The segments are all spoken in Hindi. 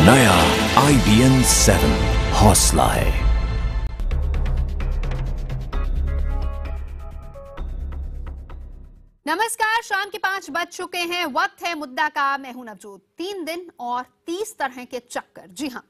नया IBN 7 हौसला है। नमस्कार, शाम के 5 बज चुके हैं। वक्त है मुद्दा का। मैं हूं नवजोत। 3 दिन और 30 तरह के चक्कर। जी हां,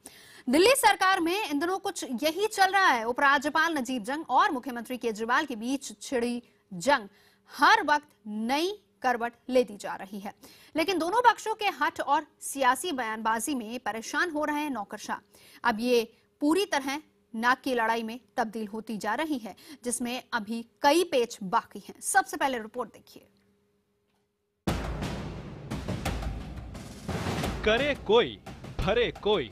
दिल्ली सरकार में इन दिनों कुछ यही चल रहा है। उपराज्यपाल नजीब जंग और मुख्यमंत्री केजरीवाल के बीच छिड़ी जंग हर वक्त नई करवट लेती जा रही है, लेकिन दोनों पक्षों के हठ और सियासी बयानबाजी में परेशान हो रहे हैं नौकरशाह। अब ये पूरी तरह नाक की लड़ाई में तब्दील होती जा रही है, जिसमें अभी कई पेच बाकी हैं। सबसे पहले रिपोर्ट देखिए। करे कोई भरे कोई,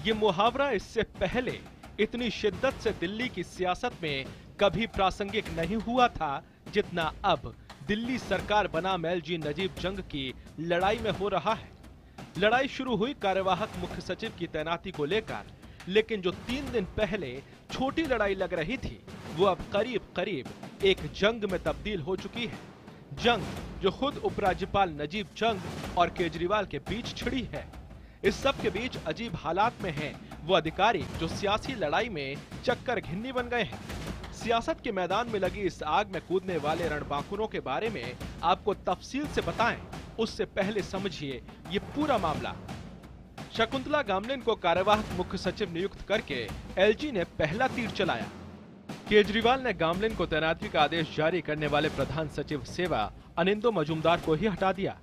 ये मुहावरा इससे पहले इतनी शिद्दत से दिल्ली की सियासत में कभी प्रासंगिक नहीं हुआ था जितना अब दिल्ली सरकार बनाम LG नजीब जंग की लड़ाई में हो रहा है। लड़ाई शुरू हुई कार्यवाहक मुख्य सचिव की तैनाती को लेकर, लेकिन जो 3 दिन पहले छोटी लड़ाई लग रही थी वो अब करीब करीब एक जंग में तब्दील हो चुकी है। जंग जो खुद उपराज्यपाल नजीब जंग और केजरीवाल के बीच छिड़ी है। इस सब के बीच अजीब हालात में हैं वो अधिकारी जो सियासी लड़ाई में चक्कर घिन्नी बन गए हैं। सियासत के मैदान में लगी इस आग में कूदने वाले रणबांकुरों के बारे में आपको तफसील से बताएं, उससे पहले समझिए ये पूरा मामला। शकुंतला गामलिन को कार्यवाहक मुख्य सचिव नियुक्त करके LG ने पहला तीर चलाया। केजरीवाल ने गामलिन को तैनाती का आदेश जारी करने वाले प्रधान सचिव सेवा अनिंदो मजूमदार को ही हटा दिया।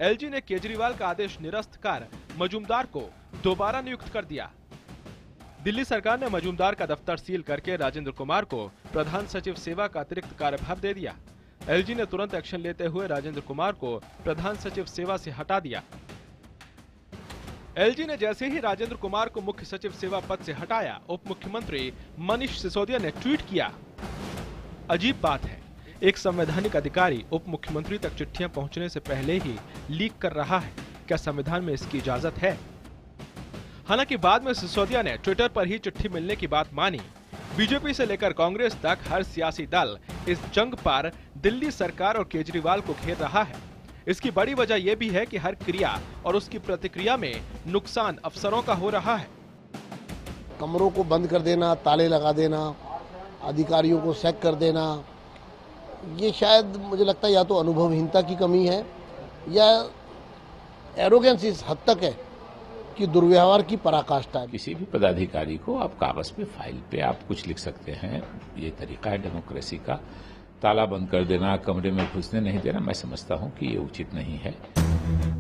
LG ने केजरीवाल का आदेश निरस्त कर मजूमदार को दोबारा नियुक्त कर दिया। दिल्ली सरकार ने मजूमदार का दफ्तर सील करके राजेंद्र कुमार को प्रधान सचिव सेवा का अतिरिक्त कार्यभार दे दिया। LG ने तुरंत एक्शन लेते हुए राजेंद्र कुमार को प्रधान सचिव सेवा से हटा दिया। LG ने जैसे ही राजेंद्र कुमार को मुख्य सचिव सेवा पद से हटाया, उप मुख्यमंत्री मनीष सिसोदिया ने ट्वीट किया। अजीब बात है, एक संवैधानिक अधिकारी उप मुख्यमंत्री तक चिट्ठियां पहुंचने से पहले ही लीक कर रहा है। क्या संविधान में इसकी इजाजत है? हालांकि बाद में सिसोदिया ने ट्विटर पर ही चिट्ठी मिलने की बात मानी। बीजेपी से लेकर कांग्रेस तक हर सियासी दल इस जंग पर दिल्ली सरकार और केजरीवाल को घेर रहा है। इसकी बड़ी वजह यह भी है कि हर क्रिया और उसकी प्रतिक्रिया में नुकसान अफसरों का हो रहा है। कमरों को बंद कर देना, ताले लगा देना, अधिकारियों को सैक कर देना, ये शायद मुझे लगता है या तो अनुभवहीनता की कमी है या एरोगेंस इस हद तक है कि दुर्व्यवहार की पराकाष्ठा है। किसी भी पदाधिकारी को आप कागज पे, फाइल पे आप कुछ लिख सकते हैं। ये तरीका है डेमोक्रेसी का। ताला बंद कर देना, कमरे में घुसने नहीं देना, मैं समझता हूं कि ये उचित नहीं है।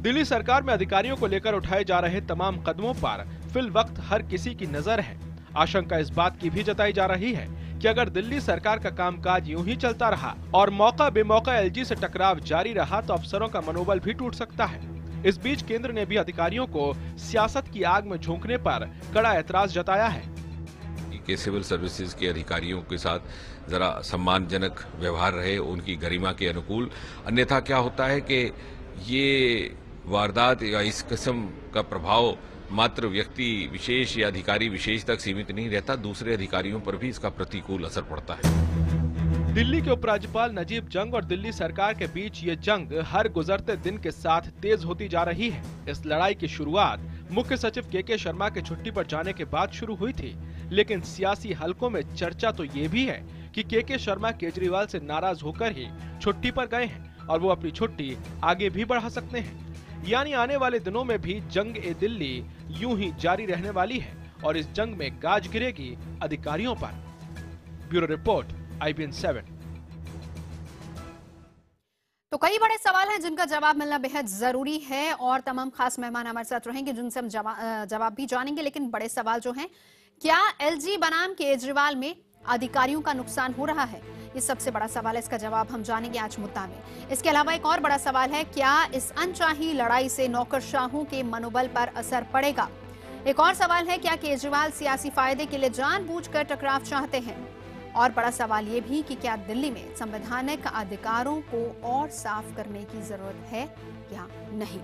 दिल्ली सरकार में अधिकारियों को लेकर उठाए जा रहे तमाम कदमों पर फिल वक्त हर किसी की नजर है। आशंका इस बात की भी जताई जा रही है कि अगर दिल्ली सरकार का कामकाज यूं ही चलता रहा और मौका बेमौका LG से टकराव जारी रहा तो अफसरों का मनोबल भी टूट सकता है। इस बीच केंद्र ने भी अधिकारियों को सियासत की आग में झोंकने पर कड़ा ऐतराज जताया है कि सिविल सर्विसेज के अधिकारियों के साथ जरा सम्मानजनक व्यवहार रहे, उनकी गरिमा के अनुकूल। अन्यथा क्या होता है कि ये वारदात या इस किस्म का प्रभाव मात्र व्यक्ति विशेष या अधिकारी विशेष तक सीमित नहीं रहता, दूसरे अधिकारियों पर भी इसका प्रतिकूल असर पड़ता है। दिल्ली के उपराज्यपाल नजीब जंग और दिल्ली सरकार के बीच ये जंग हर गुजरते दिन के साथ तेज होती जा रही है। इस लड़ाई की शुरुआत मुख्य सचिव KK शर्मा के छुट्टी पर जाने के बाद शुरू हुई थी, लेकिन सियासी हलकों में चर्चा तो ये भी है कि KK शर्मा केजरीवाल से नाराज होकर ही छुट्टी पर गए हैं और वो अपनी छुट्टी आगे भी बढ़ा सकते हैं। यानी आने वाले दिनों में भी जंग ए दिल्ली यूं ही जारी रहने वाली है और इस जंग में गाज गिरेगी अधिकारियों पर। Bureau report, IBN 7। तो कई बड़े सवाल हैं जिनका जवाब मिलना बेहद जरूरी है और तमाम खास मेहमान हमारे साथ रहेंगे जिनसे हम जवाब भी जानेंगे। लेकिन बड़े सवाल जो हैं, क्या LG बनाम केजरीवाल में अधिकारियों का नुकसान हो रहा है? ये सबसे बड़ा सवाल है। इसका जवाब हम जानेंगे आज मुद्दा में। इसके अलावा एक और बड़ा सवाल है, क्या इस अनचाही लड़ाई से नौकरशाहों के मनोबल पर असर पड़ेगा? एक और सवाल है, क्या केजरीवाल सियासी फायदे के लिए जानबूझकर टकराव चाहते हैं? और बड़ा सवाल ये भी कि क्या दिल्ली में संवैधानिक अधिकारों को और साफ करने की जरूरत है या नहीं?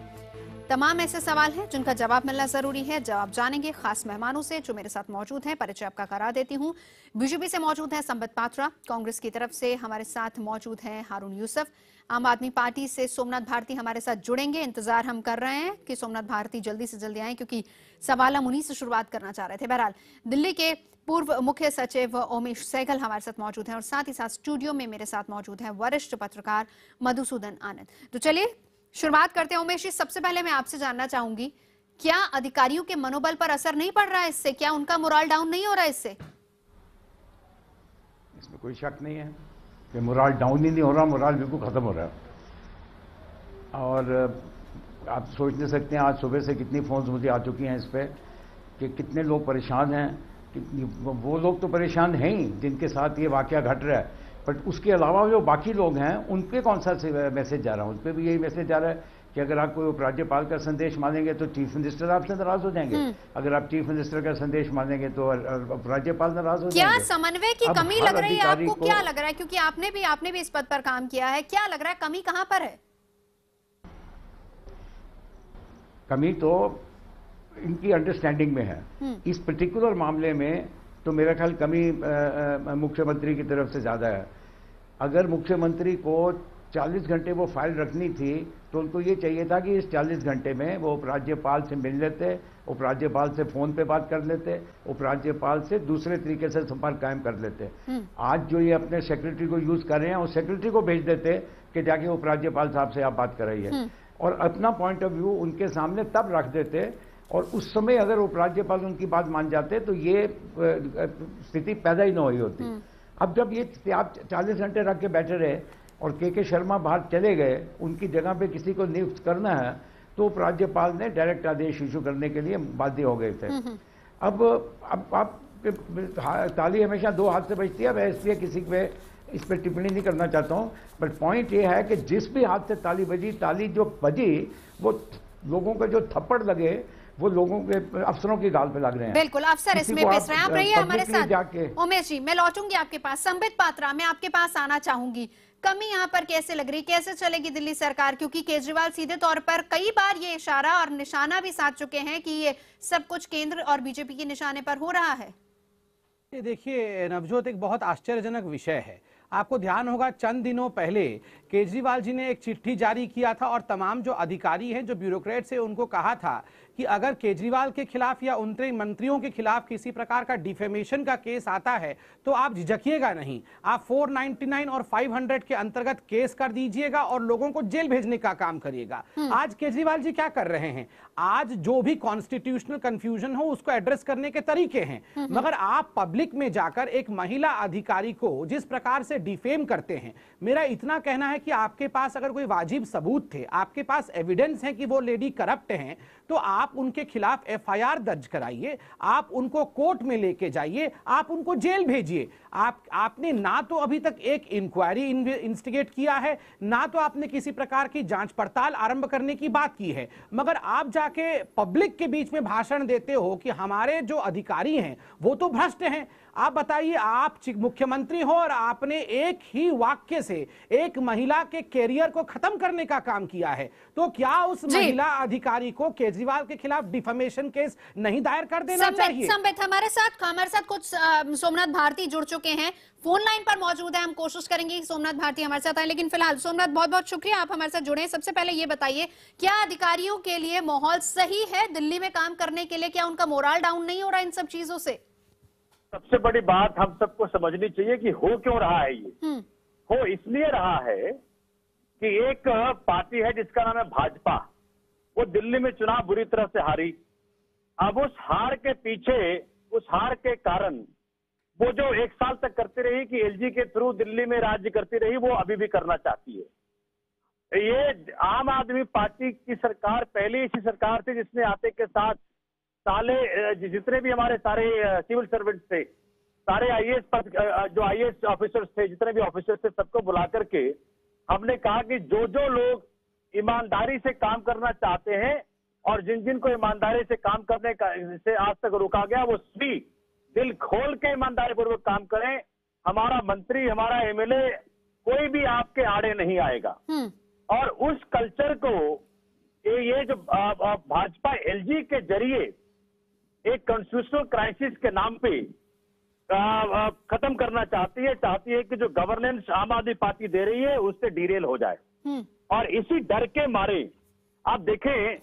तमाम ऐसे सवाल हैं जिनका जवाब मिलना जरूरी है। जवाब जानेंगे खास मेहमानों से जो मेरे साथ मौजूद हैं। परिचय आपका करा देती हूँ। बीजेपी से मौजूद हैं संबित पात्रा, कांग्रेस की तरफ से हमारे साथ मौजूद हैं हारून यूसुफ, आम आदमी पार्टी से सोमनाथ भारती हमारे साथ जुड़ेंगे। इंतजार हम कर रहे हैं कि सोमनाथ भारती जल्दी से जल्दी आए, क्योंकि सवाल हम उन्हीं से शुरुआत करना चाह रहे थे। बहरहाल, दिल्ली के पूर्व मुख्य सचिव उमेश सहगल हमारे साथ मौजूद हैं और साथ ही साथ स्टूडियो में मेरे साथ मौजूद हैं वरिष्ठ पत्रकार मधुसूदन आनंद। तो चलिए शुरुआत करते हैं। उमेश जी, सबसे पहले मैं आपसे जानना चाहूंगी, क्या अधिकारियों के मनोबल पर असर नहीं पड़ रहा है इससे? क्या उनका मोरल डाउन नहीं हो रहा है इससे? इसमें कोई शक नहीं है कि मोरल डाउन ही नहीं हो रहा, मोरल बिल्कुल खत्म हो रहा है। और आप सोच नहीं सकते हैं आज सुबह से कितनी फोन्स मुझे आ चुकी हैं इस पे कि कितने लोग परेशान हैं। वो लोग तो परेशान हैं ही जिनके साथ ये वाकया घट रहा है, बट उसके अलावा जो बाकी लोग हैं उन पे कौन सा मैसेज जा रहा है? उन पे भी यही मैसेज जा रहा है कि अगर आप कोई उपराज्यपाल का संदेश मानेंगे तो चीफ मिनिस्टर आपसे नाराज हो जाएंगे, अगर आप चीफ मिनिस्टर का संदेश मानेंगे तो उपराज्यपाल नाराज हो जाएंगे। क्या समन्वय की कमी लग रही है आपको? क्या लग रहा है, क्योंकि आपने भी इस पद पर काम किया है, क्या लग रहा है कमी कहां पर है? कमी तो इनकी अंडरस्टैंडिंग में है। इस पर्टिकुलर मामले में तो मेरा ख्याल कमी मुख्यमंत्री की तरफ से ज्यादा है। अगर मुख्यमंत्री को 40 घंटे वो फाइल रखनी थी तो उनको ये चाहिए था कि इस 40 घंटे में वो उपराज्यपाल से मिल लेते, उपराज्यपाल से फोन पे बात कर लेते, उपराज्यपाल से दूसरे तरीके से संपर्क कायम कर लेते। आज जो ये अपने सेक्रेटरी को यूज कर रहे हैं उस सेक्रेटरी को भेज देते कि जाके उपराज्यपाल साहब से आप बात कराइए, और अपना पॉइंट ऑफ व्यू उनके सामने तब रख देते, और उस समय अगर उपराज्यपाल उनकी बात मान जाते तो ये स्थिति पैदा ही न हुई होती। अब जब ये आप 40 घंटे रख के बैठे रहे और के शर्मा बाहर चले गए, उनकी जगह पे किसी को नियुक्त करना है, तो उपराज्यपाल ने डायरेक्ट आदेश इशू करने के लिए बाध्य हो गए थे। अब आप ताली हमेशा दो हाथ से बजती है, मैं इसलिए किसी पे इस पर टिप्पणी नहीं करना चाहता हूं, बट पॉइंट ये है कि जिस भी हाथ से ताली बजी, ताली जो बजी वो लोगों के जो थप्पड़ लगे वो लोगों के अफसरों की गाल पे लग रहे हैं। बिल्कुल, अफसर इसमें पिस रहे हैं। आप रहिए हमारे साथ। उमेश जी, मैं लौटूंगी आपके पास। संबित पात्रा, मैं आपके पास आना चाहूंगी। कमी यहाँ पर कैसे लग रही, कैसे चलेगी दिल्ली सरकार? क्योंकि केजरीवाल सीधे तौर पर कई बार ये इशारा और निशाना भी साध चुके हैं कि ये सब कुछ केंद्र और बीजेपी के निशाने पर हो रहा है। देखिए नवजोत, एक बहुत आश्चर्यजनक विषय है। आपको ध्यान होगा चंद दिनों पहले केजरीवाल जी ने एक चिट्ठी जारी किया था और तमाम जो अधिकारी हैं, जो ब्यूरोक्रेट्स हैं, उनको कहा था कि अगर केजरीवाल के खिलाफ या उनके मंत्रियों के खिलाफ किसी प्रकार का डिफेमेशन का केस आता है तो आप झिझकिएगा नहीं, आप 499 और 500 के अंतर्गत केस कर दीजिएगा और लोगों को जेल भेजने का काम करिएगा। आज केजरीवाल जी क्या कर रहे हैं? आज जो भी कॉन्स्टिट्यूशनल कंफ्यूजन हो उसको एड्रेस करने के तरीके हैं, मगर आप पब्लिक में जाकर एक महिला अधिकारी को जिस प्रकार से डिफेम करते हैं, मेरा इतना कहना है कि आपके पास अगर कोई वाजिब सबूत थे, आपके पास एविडेंस है कि वो लेडी करप्ट हैं, तो आप उनके खिलाफ एफआईआर दर्ज कराइए, आप उनको कोर्ट में लेके जाइए, आप उनको जेल भेजिए। आपने ना तो अभी तक एक इंक्वायरी इंस्टिगेट किया है, ना तो आपने किसी प्रकार की जांच पड़ताल आरंभ करने की बात की है, मगर आप जाके पब्लिक के बीच में भाषण देते हो कि हमारे जो अधिकारी हैं वो तो भ्रष्ट हैं। आप बताइए, आप मुख्यमंत्री हो और आपने एक ही वाक्य से एक महिला के कैरियर को खत्म करने का काम किया है, तो क्या उस महिला अधिकारी को केजरीवाल के खिलाफ डिफेमेशन केस नहीं दायर कर देना चाहिए? संबित, हमारे साथ कुछ सोमनाथ भारती जुड़ चुके हैं, फोन लाइन पर मौजूद है। हम कोशिश करेंगे कि सोमनाथ भारती हमारे साथ आए, लेकिन फिलहाल सोमनाथ बहुत बहुत शुक्रिया, आप हमारे साथ जुड़े हैं। सबसे पहले ये बताइए, क्या अधिकारियों के लिए माहौल सही है दिल्ली में काम करने के लिए? क्या उनका मोरल डाउन नहीं हो रहा इन सब चीजों से? सबसे बड़ी बात हम सबको समझनी चाहिए कि हो क्यों रहा है ये। हो इसलिए रहा है कि एक पार्टी है जिसका नाम है भाजपा, वो दिल्ली में चुनाव बुरी तरह से हारी। अब उस हार के पीछे, उस हार के कारण वो जो 1 साल तक करती रही कि एलजी के थ्रू दिल्ली में राज्य करती रही, वो अभी भी करना चाहती है। ये आम आदमी पार्टी की सरकार पहली ऐसी सरकार थी जिसने आते के साथ जितने भी हमारे सारे सिविल सर्वेंट्स थे, सारे आईएएस पद, जो आईएएस ऑफिसर्स थे, जितने भी ऑफिसर्स थे, सबको बुला करके हमने कहा कि जो जो लोग ईमानदारी से काम करना चाहते हैं और जिन जिन को ईमानदारी से काम करने का से आज तक रोका गया, वो सभी दिल खोल के ईमानदारी पूर्वक काम करें। हमारा मंत्री, हमारा एमएलए, कोई भी आपके आड़े नहीं आएगा। और उस कल्चर को ये जो भाजपा एलजी के जरिए एक कॉन्स्टिट्यूशनल क्राइसिस के नाम पे खत्म करना चाहती है कि जो गवर्नेंस आम आदमी पार्टी दे रही है उससे डीरेल हो जाए। और इसी डर के मारे आप देखें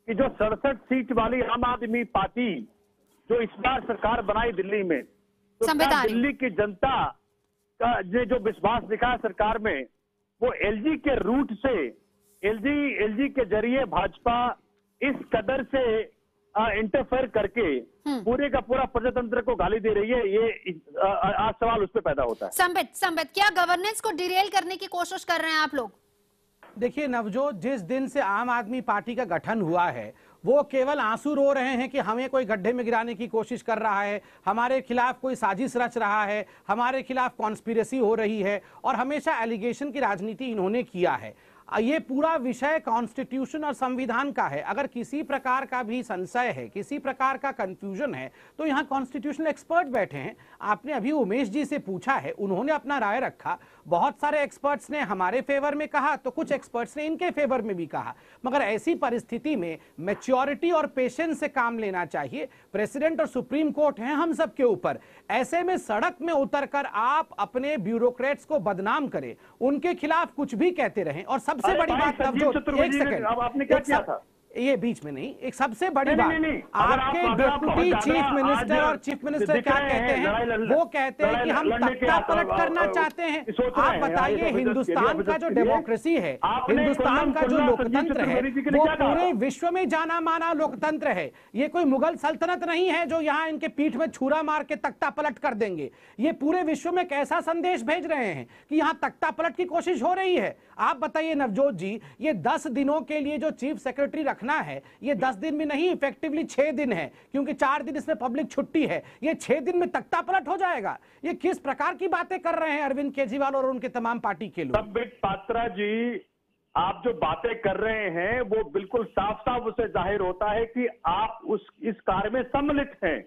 कि जो 67 सीट वाली आम आदमी पार्टी जो इस बार सरकार बनाई दिल्ली में, तो दिल्ली की जनता का जो विश्वास दिखा सरकार में, वो एलजी के रूट से एलजी के जरिए भाजपा इस कदर से इंटरफेयर करके पूरे का पूरा प्रजातंत्र को गाली दे रही है। ये आज सवाल उस पर पैदा होता है। संबित, क्या गवर्नेंस को डिरेल करने की कोशिश कर रहे हैं आप लोग? देखिए नवजोत, जिस दिन से आम आदमी पार्टी का गठन हुआ है वो केवल आंसू रो रहे हैं कि हमें कोई गड्ढे में गिराने की कोशिश कर रहा है, हमारे खिलाफ कोई साजिश रच रहा है, हमारे खिलाफ कॉन्स्पिरेसी हो रही है, और हमेशा एलिगेशन की राजनीति इन्होंने किया है। ये पूरा विषय कॉन्स्टिट्यूशन और संविधान का है। अगर किसी प्रकार का भी संशय है, किसी प्रकार का कंफ्यूजन है, तो यहाँ कॉन्स्टिट्यूशनल एक्सपर्ट बैठे हैं। आपने अभी उमेश जी से पूछा है, उन्होंने अपना राय रखा। बहुत सारे एक्सपर्ट्स ने हमारे फेवर में कहा तो कुछ एक्सपर्ट्स ने इनके फेवर में भी कहा। मगर ऐसी परिस्थिति में मैच्योरिटी और पेशेंस से काम लेना चाहिए। प्रेसिडेंट और सुप्रीम कोर्ट हैं हम सब के ऊपर। ऐसे में सड़क में उतरकर आप अपने ब्यूरोक्रेट्स को बदनाम करें, उनके खिलाफ कुछ भी कहते रहें। और सबसे बड़ी बात नवजोत, एक सेकंड, आपने क्या किया था? ये बीच में नहीं, एक सबसे बड़ी बात, आपके डिप्टी चीफ मिनिस्टर और चीफ मिनिस्टर क्या कहते हैं? वो कहते हैं कि हम तख्ता पलट करना चाहते हैं। आप बताइए, हिंदुस्तान का जो डेमोक्रेसी है, हिंदुस्तान का जो लोकतंत्र है, वो पूरे विश्व में जाना माना लोकतंत्र है। ये कोई मुगल सल्तनत नहीं है जो यहाँ इनके पीठ में छुरा मार के तख्ता पलट कर देंगे। ये पूरे विश्व में कैसा संदेश भेज रहे हैं कि यहाँ तख्ता पलट की कोशिश हो रही है। आप बताइए नवजोत जी, ये 10 दिनों के लिए जो चीफ सेक्रेटरी रखना है, ये 10 दिन में नहीं, इफेक्टिवली 6 दिन है, क्योंकि 4 दिन इसमें पब्लिक छुट्टी है। ये 6 दिन में तख्ता पलट हो जाएगा। ये किस प्रकार की बातें कर रहे हैं अरविंद केजरीवाल और उनके तमाम पार्टी के लोग? संबित पात्रा जी, आप जो बातें कर रहे हैं वो बिल्कुल साफ साफ उससे जाहिर होता है कि आप इस कार्य में सम्मिलित हैं।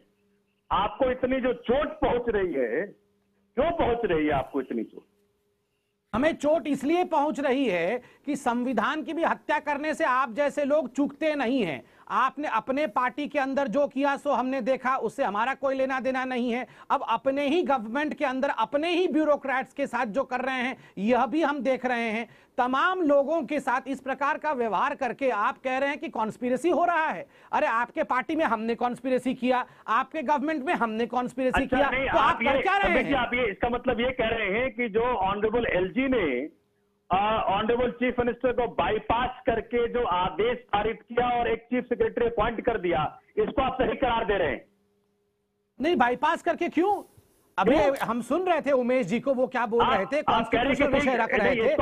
आपको इतनी जो चोट पहुंच रही है, क्यों पहुंच रही है आपको इतनी चोट? हमें चोट इसलिए पहुंच रही है कि संविधान की भी हत्या करने से आप जैसे लोग चूकते नहीं हैं। आपने अपने पार्टी के अंदर जो किया सो हमने देखा, उससे हमारा कोई लेना देना नहीं है। अब अपने ही गवर्नमेंट के अंदर अपने ही ब्यूरोक्रेट्स के साथ जो कर रहे हैं, यह भी हम देख रहे हैं। तमाम लोगों के साथ इस प्रकार का व्यवहार करके आप कह रहे हैं कि कॉन्स्पिरेसी हो रहा है। अरे आपके पार्टी में हमने कॉन्स्पिरेसी किया, आपके गवर्नमेंट में हमने कॉन्स्पिरेसी किया, तो आप कर क्या रहे हैं? आप ये इसका मतलब ये कह रहे हैं कि जो ऑनरेबल एलजी ने ऑनरेबल चीफ मिनिस्टर को बाईपास करके जो आदेश पारित किया और एक चीफ सेक्रेटरी अपॉइंट कर दिया, इसको आप सही करार दे रहे हैं? नहीं, बाईपास करके क्यों? अभी हम सुन रहे थे उमेश जी को, वो क्या बोल रहे थे, कॉन्स्टिट्यूशनल विषय रख रहे थे।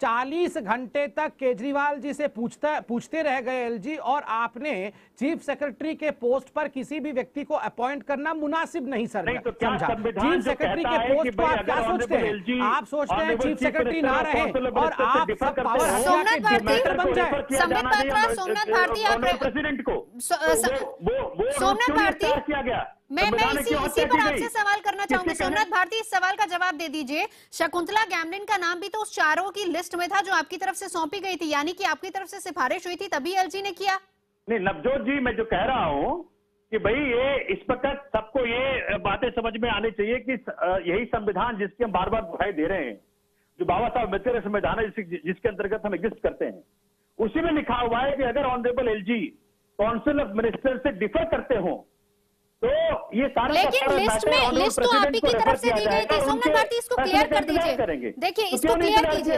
40 घंटे तक केजरीवाल जी से पूछते रह गए एलजी, और आपने चीफ सेक्रेटरी के पोस्ट पर किसी भी व्यक्ति को अपॉइंट करना मुनासिब नहीं समझा। चीफ सेक्रेटरी के पोस्ट पर आप क्या सोचते हैं? आप सोचते हैं चीफ सेक्रेटरी ना रहे और आप सब पावर सोमनाथ भारती बन जाए। संबित पात्रा, सोमनाथ भारती, आप प्रेसिडेंट को सोमनाथ भारती किया गया। मैं इसी पर आपसे सवाल करना चाहूंगी। सोमनाथ भारती, इस सवाल का जवाब दे दीजिए। शकुंतला गैमलिन का नाम भी तो उस चारों की लिस्ट में था जो आपकी तरफ से सौंपी गई थी, यानी कि आपकी तरफ से सिफारिश हुई थी, तभी एलजी ने किया। नहीं नवजोत जी, मैं जो कह रहा हूं कि भाई ये इस वक्त सबको ये बातें समझ में आनी चाहिए कि यही संविधान जिसकी हम बार बार दुहाई दे रहे हैं, जो बाबा साहब अम्बेडकर संविधान है जिसके अंतर्गत हम एग्जिस्ट करते हैं, उसी में लिखा हुआ है कि अगर honourable LG council of minister से डिफर करते हो तो ये सारा, लेकिन लिस्ट तो आप ही की तरफ से दी गई थी। सोमनाथ भारती, इसको क्लियर कर दीजिए। देखिए, इसको क्लियर कीजिए।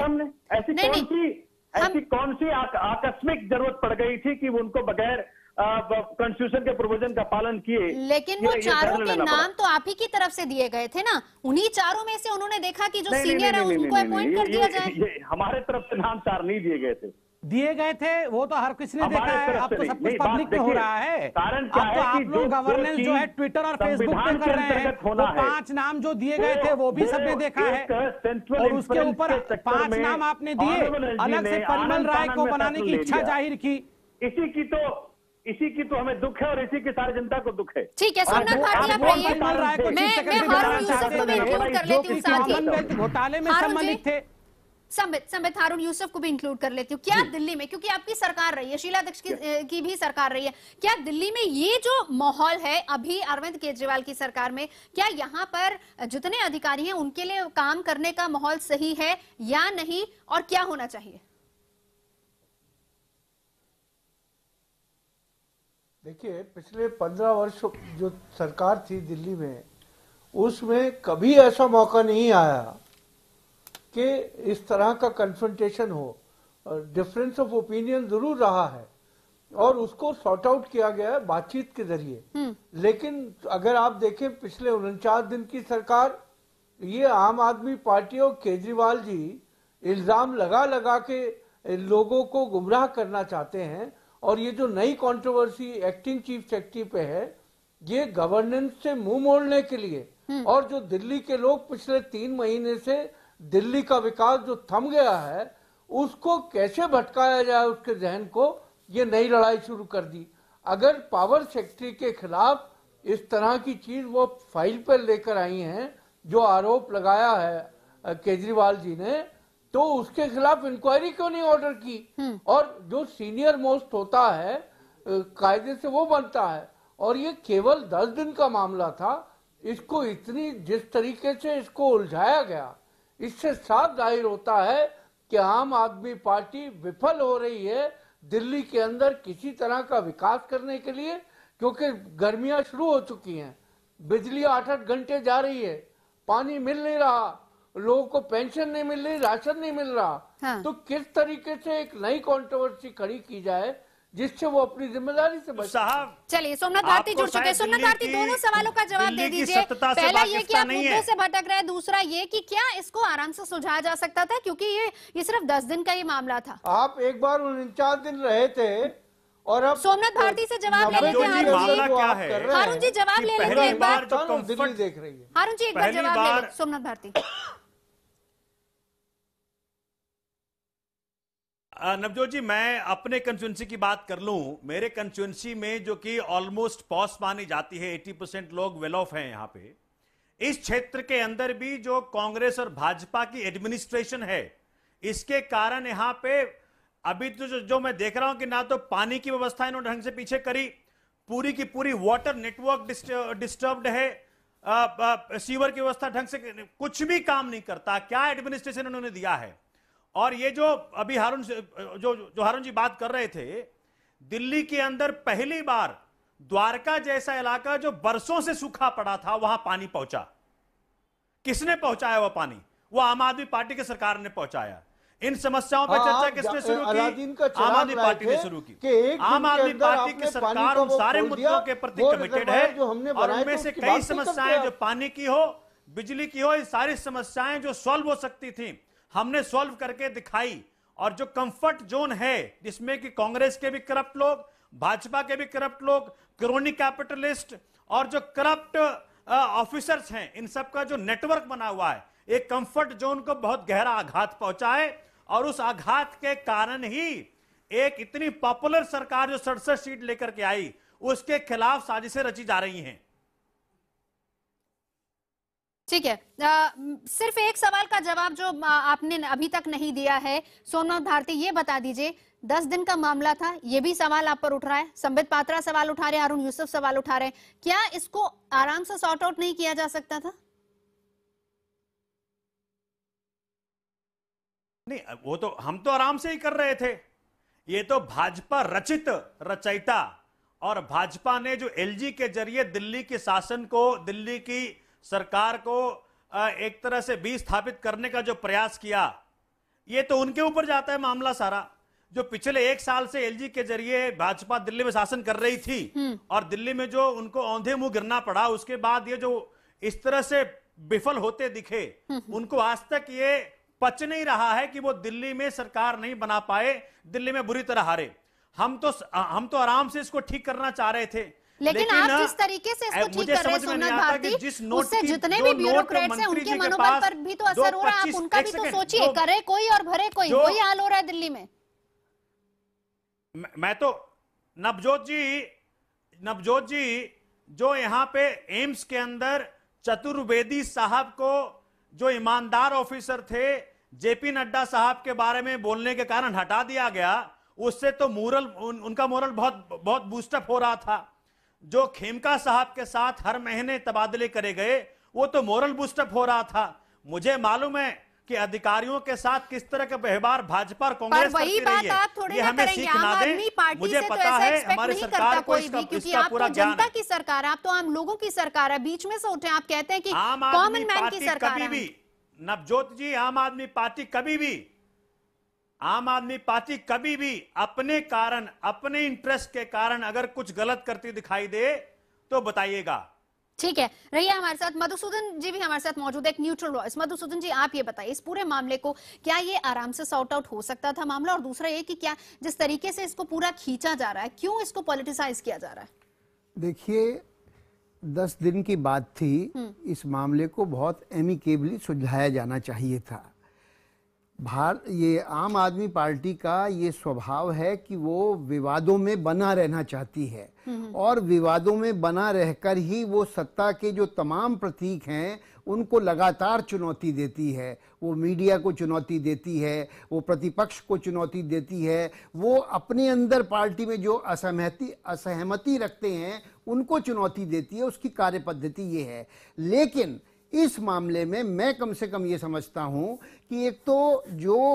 ऐसी कौन सी आकस्मिक जरूरत पड़ गई थी कि उनको बगैर कॉन्स्टिट्यूशन के प्रोविजन का पालन किए? लेकिन वो चारों के नाम तो आप ही की तरफ से दिए गए थे ना। उन्हीं चारों में से उन्होंने देखा कि जो सीनियर है उनको अपॉइंट कर दिया जाए। हमारे तरफ से नाम 4 नहीं दिए गए थे। दिए गए थे, वो तो हर किसी ने देखा है। अब तो सब कुछ पब्लिक में हो रहा है। कारण क्या है? अब तो आप लोग गवर्नेंस जो है ट्विटर और फेसबुक पे कर रहे हैं। वो 5 नाम जो दिए गए थे वो भी सबने देखा है, और उसके ऊपर 5 नाम आपने दिए, अलग से परिमल राय को बनाने की इच्छा जाहिर की। इसी की तो हमें दुख है और इसी की सारी जनता को दुख है। ठीक है सोमनाथ भारती, आप रहिए। मैं हारून यूसुफ को भी इंक्लूड कर लेती हूं साथ ही। घोटाले में सम्मिलित थे। संबित हारून यूसुफ को भी इंक्लूड कर लेती हूँ। क्या दिल्ली में, क्योंकि आपकी सरकार रही है, शीला दीक्षित की भी सरकार रही है, क्या दिल्ली में ये जो माहौल है अभी अरविंद केजरीवाल की सरकार में, क्या यहाँ पर जितने अधिकारी हैं उनके लिए काम करने का माहौल सही है या नहीं, और क्या होना चाहिए? देखिए, पिछले 15 वर्ष जो सरकार थी दिल्ली में, उसमें कभी ऐसा मौका नहीं आया कि इस तरह का कन्फ्रंटेशन हो। डिफरेंस ऑफ ओपिनियन जरूर रहा है और उसको सॉर्ट आउट किया गया है बातचीत के जरिए। लेकिन अगर आप देखें पिछले 49 दिन की सरकार, ये आम आदमी पार्टी और केजरीवाल जी इल्जाम लगा लगा के लोगों को गुमराह करना चाहते हैं। और ये जो नई कंट्रोवर्सी एक्टिंग चीफ सेक्रेटरी पे है, ये गवर्नेंस से मुंह मोड़ने के लिए, और जो दिल्ली के लोग पिछले 3 महीने से दिल्ली का विकास जो थम गया है उसको कैसे भटकाया जाए, उसके जहन को ये नई लड़ाई शुरू कर दी। अगर पावर सेक्रेटरी के खिलाफ इस तरह की चीज वो फाइल पर लेकर आई हैं, जो आरोप लगाया है केजरीवाल जी ने, तो उसके खिलाफ इंक्वायरी क्यों नहीं ऑर्डर की? और जो सीनियर मोस्ट होता है कायदे से वो बनता है, और ये केवल 10 दिन का मामला था। इसको इतनी जिस तरीके से इसको उलझाया गया, इससे साफ जाहिर होता है कि आम आदमी पार्टी विफल हो रही है दिल्ली के अंदर किसी तरह का विकास करने के लिए, क्योंकि गर्मियां शुरू हो चुकी हैं, बिजली 8-8 घंटे जा रही है, पानी मिल नहीं रहा, लोगों को पेंशन नहीं मिल रही, राशन नहीं मिल रहा। हाँ। तो किस तरीके से एक नई कंट्रोवर्सी खड़ी की जाए जिससे वो अपनी जिम्मेदारी से बच। साहब चलिए, सोमनाथ भारती जुड़ चुके हैं। सोमनाथ भारती, दोनों सवालों का जवाब दे दीजिए। पहला ये कि आप मुद्दे से भटक रहे हैं, दूसरा ये कि क्या इसको आराम से सुलझाया जा सकता था, क्योंकि ये सिर्फ 10 दिन का ये मामला था। आप एक बार 49 दिन रहे थे और अब सोमनाथ भारती से जवाब ले लेते हैं। हारून जी जवाब ले लेते हैं एक बार। दिल्ली देख रही है। हारून जी एक बार जवाब ले लेते। सोमनाथ भारती। नवजोत जी, मैं अपने कंस्टिट्यूंसी की बात कर लूं। मेरे कंस्टिट्यूंसी में जो कि ऑलमोस्ट पॉस मानी जाती है, 80% लोग वेल ऑफ हैं यहां पे, इस क्षेत्र के अंदर भी जो कांग्रेस और भाजपा की एडमिनिस्ट्रेशन है, इसके कारण यहां पे अभी तो जो मैं देख रहा हूं कि ना तो पानी की व्यवस्था इन्होंने ढंग से पीछे करी, पूरी की पूरी वाटर नेटवर्क डिस्टर्ब्ड है, सीवर की व्यवस्था ढंग से कुछ भी काम नहीं करता। क्या एडमिनिस्ट्रेशन उन्होंने दिया है। और ये जो अभी हारून जी बात कर रहे थे, दिल्ली के अंदर पहली बार द्वारका जैसा इलाका जो बरसों से सूखा पड़ा था, वहां पानी पहुंचा। किसने पहुंचाया वह पानी? वो आम आदमी पार्टी की सरकार ने पहुंचाया। इन समस्याओं पर चर्चा किसने शुरू की? आम आदमी पार्टी ने शुरू की। आम आदमी पार्टी की सरकार उन सारे मुद्दों के प्रति कमिटेड है, और उनमें से कई समस्याएं जो पानी की हो, बिजली की हो, ये सारी समस्याएं जो सॉल्व हो सकती थी हमने सॉल्व करके दिखाई। और जो कंफर्ट जोन है जिसमें कि कांग्रेस के भी करप्ट लोग, भाजपा के भी करप्ट लोग, क्रोनी कैपिटलिस्ट और जो करप्ट ऑफिसर्स हैं, इन सब का जो नेटवर्क बना हुआ है, एक कंफर्ट जोन को बहुत गहरा आघात पहुंचा है। और उस आघात के कारण ही एक इतनी पॉपुलर सरकार जो 67 सीट लेकर के आई, उसके खिलाफ साजिशें रची जा रही हैं। ठीक है, सिर्फ एक सवाल का जवाब जो आपने अभी तक नहीं दिया है, सोमनाथ भारती, ये बता दीजिए, 10 दिन का मामला था, ये भी सवाल आप पर उठ रहा है, संबित पात्रा सवाल उठा रहे हैं, हारून यूसुफ सवाल उठा रहे हैं, क्या इसको आराम से सॉर्ट आउट नहीं किया जा सकता था? नहीं, वो तो हम तो आराम से ही कर रहे थे। ये तो भाजपा रचित रचयिता, और भाजपा ने जो एलजी के जरिए दिल्ली के शासन को, दिल्ली की सरकार को एक तरह से विस्थापित करने का जो प्रयास किया, ये तो उनके ऊपर जाता है मामला सारा। जो पिछले 1 साल से एलजी के जरिए भाजपा दिल्ली में शासन कर रही थी, और दिल्ली में जो उनको औंधे मुंह गिरना पड़ा, उसके बाद ये जो इस तरह से विफल होते दिखे, उनको आज तक ये पच नहीं रहा है कि वो दिल्ली में सरकार नहीं बना पाए, दिल्ली में बुरी तरह हारे। हम तो आराम से इसको ठीक करना चाह रहे थे, लेकिन आप जिस तरीके से इसको ठीक कर रहे हैं सोमनाथ भारती, उससे जितने भी ब्यूरोक्रेट्स हैं उनके मनोबल पर भी तो असर हो रहा है। आप उनका भी तो सोचिए, करे कोई और भरे कोई, वही हाल हो रहा है दिल्ली में। मैं तो नवजोत जी जो यहां पे एम्स के अंदर चतुर्वेदी साहब को, जो ईमानदार ऑफिसर थे, जेपी नड्डा साहब के बारे में बोलने के कारण हटा दिया गया, उससे तो मोरल उनका मोरल बहुत बहुत बूस्टअप हो रहा था। जो खेमका साहब के साथ हर महीने तबादले करे गए, वो तो मोरल बूस्टअप हो रहा था। मुझे मालूम है कि अधिकारियों के साथ किस तरह का व्यवहार भाजपा और कांग्रेस करती रही है, ये हमें सीख ना दे। मुझे पता है हमारी सरकार को इसका पूरा ज्ञान है। जनता की सरकार, आप तो आम लोगों की सरकार है, बीच में से उठे आप कहते हैं कि कॉमन मैन की सरकार है। नवजोत जी, आम आदमी पार्टी कभी भी अपने कारण, अपने इंटरेस्ट के कारण अगर कुछ गलत करती दिखाई दे तो बताइएगा। ठीक है, रहिए हमारे साथ। मधुसूदन जी भी हमारे साथ मौजूद है, एक न्यूट्रल वॉइस। मधुसूदन जी, आप ये बताइए, इस पूरे मामले को क्या ये आराम से सॉर्ट आउट हो सकता था मामला? और दूसरा ये कि क्या जिस तरीके से इसको पूरा खींचा जा रहा है, क्यों इसको पॉलिटिसाइज किया जा रहा है? देखिए, 10 दिन की बात थी, इस मामले को बहुत एमिकेबली सुलझाया जाना चाहिए था। ये आम आदमी पार्टी का ये स्वभाव है कि वो विवादों में बना रहना चाहती है, और विवादों में बना रहकर ही वो सत्ता के जो तमाम प्रतीक हैं उनको लगातार चुनौती देती है। वो मीडिया को चुनौती देती है, वो प्रतिपक्ष को चुनौती देती है, वो अपने अंदर पार्टी में जो असहमति रखते हैं उनको चुनौती देती है। उसकी कार्य पद्धति ये है। लेकिन इस मामले में मैं कम से कम ये समझता हूं कि एक तो जो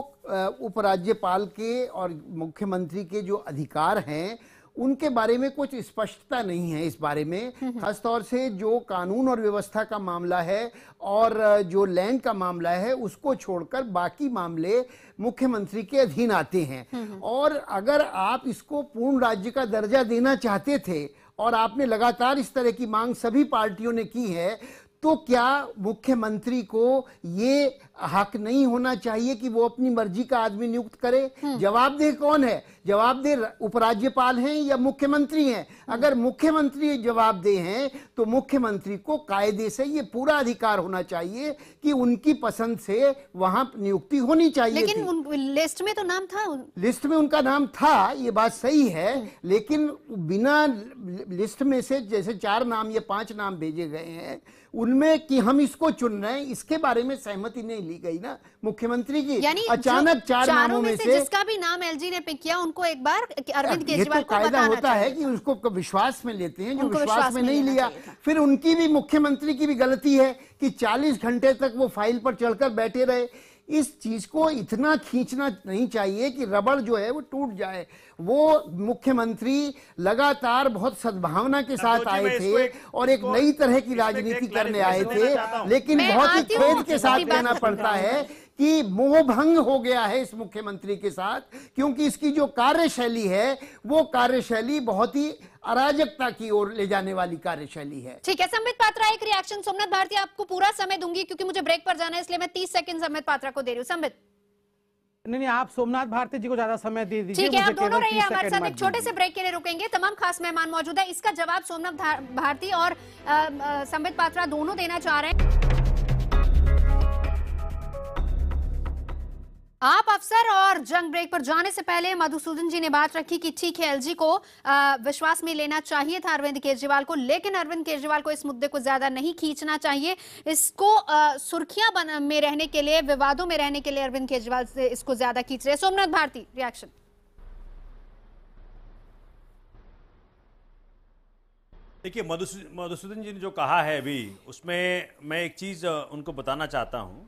उपराज्यपाल के और मुख्यमंत्री के जो अधिकार हैं उनके बारे में कुछ स्पष्टता नहीं है। इस बारे में खासतौर से जो कानून और व्यवस्था का मामला है और जो लैंड का मामला है उसको छोड़कर बाकी मामले मुख्यमंत्री के अधीन आते हैं। और अगर आप इसको पूर्ण राज्य का दर्जा देना चाहते थे और आपने लगातार इस तरह की मांग सभी पार्टियों ने की है, तो क्या मुख्यमंत्री को ये हक नहीं होना चाहिए कि वो अपनी मर्जी का आदमी नियुक्त करे? जवाबदेह कौन है? जवाबदेह उपराज्यपाल हैं या मुख्यमंत्री हैं? अगर मुख्यमंत्री जवाबदेह हैं तो मुख्यमंत्री को कायदे से ये पूरा अधिकार होना चाहिए कि उनकी पसंद से वहां नियुक्ति होनी चाहिए। लेकिन लिस्ट में तो नाम था, लिस्ट में उनका नाम था, ये बात सही है। लेकिन बिना लिस्ट में से जैसे 4 नाम या 5 नाम भेजे गए हैं, उनमें कि हम इसको चुन रहे हैं, इसके बारे में सहमति नहीं ली गई ना मुख्यमंत्री की। अचानक 4 नामों में से जिसका भी नाम एलजी ने पिक किया उनको एक बार अरविंद केजरीवाल को कायदा होता है कि उसको विश्वास में लेते हैं, जो विश्वास में नहीं लिया फिर उनकी भी, मुख्यमंत्री की भी गलती है कि 40 घंटे तक वो फाइल पर चढ़कर बैठे रहे। इस चीज को इतना खींचना नहीं चाहिए कि रबड़ जो है वो टूट जाए। वो मुख्यमंत्री लगातार बहुत सद्भावना के साथ आए थे और एक नई तरह की राजनीति करने आए थे, लेकिन बहुत ही खेद के साथ कहना पड़ता है कि मोह भंग हो गया है इस मुख्यमंत्री के साथ, क्योंकि इसकी जो कार्यशैली है वो कार्यशैली बहुत ही अराजकता की ओर ले जाने वाली कार्यशैली है। ठीक है, संबित पात्रा एक रिएक्शन। सोमनाथ भारती, आपको पूरा समय दूंगी क्योंकि मुझे ब्रेक पर जाना है, इसलिए मैं 30 सेकंड संबित पात्रा को दे रही हूँ। संबित। नहीं, आप सोमनाथ भारती जी को ज्यादा समय दे दीजिए। ठीक है, आप दोनों रहिए हमारे साथ, एक छोटे से ब्रेक के लिए रुकेंगे। तमाम खास मेहमान मौजूद है, इसका जवाब सोमनाथ भारती और संबित पात्रा दोनों देना चाह रहे हैं। आप अफसर और जंग ब्रेक पर जाने से पहले मधुसूदन जी ने बात रखी कि ठीक है, एलजी को विश्वास में लेना चाहिए था अरविंद केजरीवाल को, लेकिन अरविंद केजरीवाल को इस मुद्दे को ज्यादा नहीं खींचना चाहिए। इसको सुर्खियां में रहने के लिए, विवादों में रहने के लिए अरविंद केजरीवाल से इसको ज्यादा खींच रहे। सोमनाथ भारती, रिएक्शन। देखिए, मधुसूदन जी ने जो कहा है अभी, उसमें मैं एक चीज उनको बताना चाहता हूं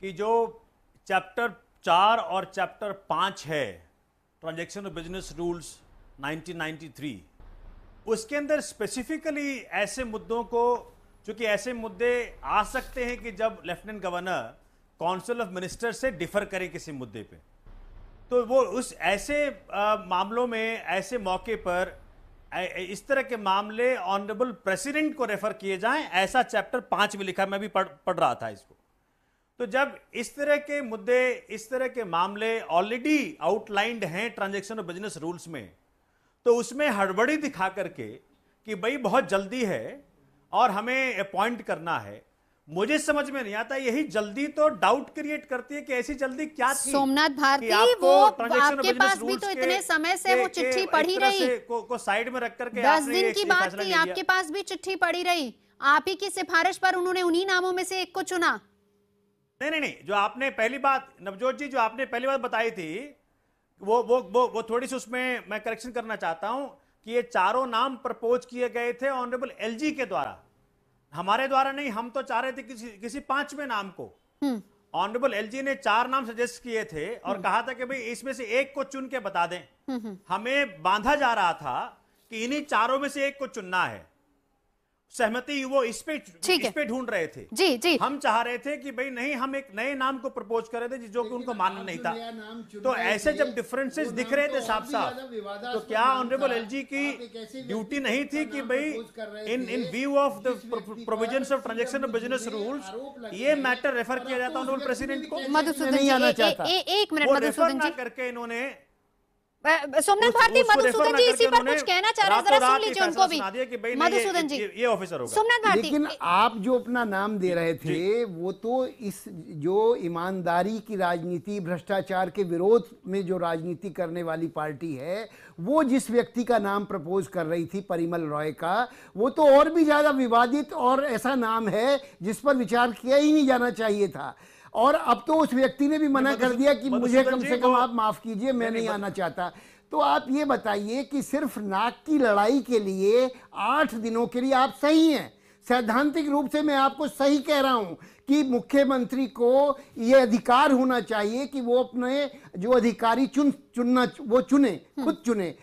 कि जो चैप्टर 4 और चैप्टर 5 है ट्रांजैक्शन ऑफ बिजनेस रूल्स 1993, उसके अंदर स्पेसिफिकली ऐसे मुद्दों को, चूंकि ऐसे मुद्दे आ सकते हैं कि जब lieutenant governor council of minister से डिफर करे किसी मुद्दे पे, तो वो उस ऐसे मामलों में, ऐसे मौके पर इस तरह के मामले ऑनरेबल प्रेसिडेंट को रेफर किए जाएं, ऐसा चैप्टर 5 में लिखा। मैं भी पढ़ रहा था इसको। तो जब इस तरह के मुद्दे, इस तरह के मामले ऑलरेडी आउटलाइंड हैं ट्रांजैक्शन ऑफ बिजनेस रूल्स में, तो उसमें हड़बड़ी दिखा करके कि भाई बहुत जल्दी है और हमें अपॉइंट करना है, मुझे समझ में नहीं आता। यही जल्दी तो डाउट क्रिएट करती है कि ऐसी जल्दी क्या थी। सोमनाथ भारती, वो आपके पास भी तो इतने समय से वो चिट्ठी पड़ी रही, को साइड में रख करके 10 दिन की बात थी, आपके पास भी चिट्ठी पड़ी रही, आप ही की सिफारिश पर उन्होंने उन्हीं नामों में से एक को चुना। नहीं, जो आपने पहली बात, नवजोत जी, जो आपने पहली बात बताई थी, वो थोड़ी सी उसमें मैं करेक्शन करना चाहता हूं कि ये चारों नाम प्रपोज किए गए थे ऑनरेबल एलजी के द्वारा, हमारे द्वारा नहीं। हम तो चाह रहे थे किसी 5वें नाम को। ऑनरेबल एलजी ने 4 नाम सजेस्ट किए थे और कहा था कि भाई इसमें से एक को चुन के बता दें। हमें बांधा जा रहा था कि इन्हीं चारों में से एक को चुनना है। सहमति वो इस पे ढूंढ रहे थे। जी। हम चाह रहे थे कि भाई नहीं, हम एक नए नाम को प्रपोज कर रहे थे जो कि उनको मानना नहीं था। तो ऐसे जब डिफरेंसेस दिख रहे थे साफ साफ, तो क्या ऑनरेबल एलजी की ड्यूटी नहीं थी कि भाई इन view of the provisions of transaction of business rules ये मैटर रेफर किया जाता ऑनरेबल प्रेसिडेंट को? मधुसूदन जी, एक मिनट मधुसूदन जी, करके इन्होंने सोमनाथ भारती, मधुसूदन जी इसी पर कुछ कहना चाह रहे हैं, जरा सुन लीजिए उनको भी। मधुसूदन जी, ये ऑफिसर होगा। सोमनाथ भारती, लेकिन आप जो अपना नाम दे रहे थे वो तो इस जो ईमानदारी की राजनीति, भ्रष्टाचार के विरोध में जो राजनीति करने वाली पार्टी है, वो जिस व्यक्ति का नाम प्रपोज कर रही थी, परिमल रॉय का, वो तो और भी ज्यादा विवादित और ऐसा नाम है जिस पर विचार किया ही नहीं जाना चाहिए था। और अब तो उस व्यक्ति ने भी मना कर दिया कि मुझे कम से कम आप माफ कीजिए, मैं नहीं आना चाहता। तो आप ये बताइए कि सिर्फ नाक की लड़ाई के लिए 8 दिनों के लिए आप सही हैं? सैद्धांतिक रूप से मैं आपको सही कह रहा हूं कि मुख्यमंत्री को ये अधिकार होना चाहिए कि वो अपने जो अधिकारी चुने, खुद चुने,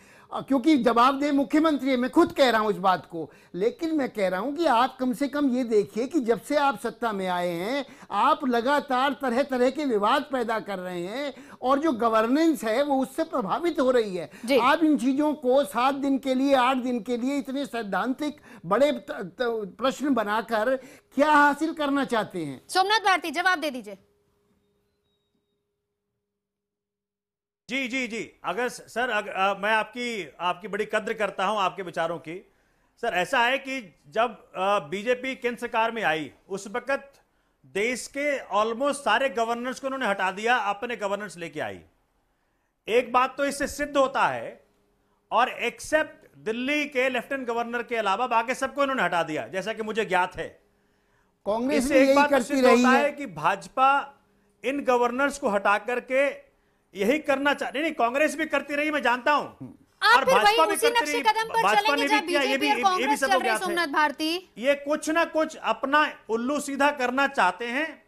क्योंकि जवाब दे मुख्यमंत्री है। मैं खुद कह रहा हूं इस बात को, लेकिन मैं कह रहा हूं कि आप कम से कम ये देखिए कि जब से आप सत्ता में आए हैं, आप लगातार तरह तरह के विवाद पैदा कर रहे हैं और जो गवर्नेंस है वो उससे प्रभावित हो रही है। आप इन चीजों को 7 दिन के लिए, 8 दिन के लिए इतने सैद्धांतिक बड़े प्रश्न बनाकर क्या हासिल करना चाहते हैं? सोमनाथ भारती, जवाब दे दीजिए। जी, अगर सर मैं आपकी बड़ी कद्र करता हूं, आपके विचारों की। सर ऐसा है कि जब बीजेपी केंद्र सरकार में आई, उस वक्त देश के ऑलमोस्ट सारे गवर्नर्स को उन्होंने हटा दिया, अपने गवर्नर्स लेके आई। एक बात तो इससे सिद्ध होता है, और एक्सेप्ट दिल्ली के लेफ्टिनेंट गवर्नर के अलावा बाकी सबको इन्होंने हटा दिया, जैसा कि मुझे ज्ञात है। कांग्रेस इससे एक बात तो सिद्ध होता है कि भाजपा इन गवर्नर्स को हटा करके यही करना चाहती, नहीं कांग्रेस भी करती रही, मैं जानता हूं, और भाजपा भी करती रही, भाजपा ने भी किया, ये भी सबको ज्ञात है। सोमनाथ भारती, ये कुछ ना कुछ अपना उल्लू सीधा करना चाहते हैं।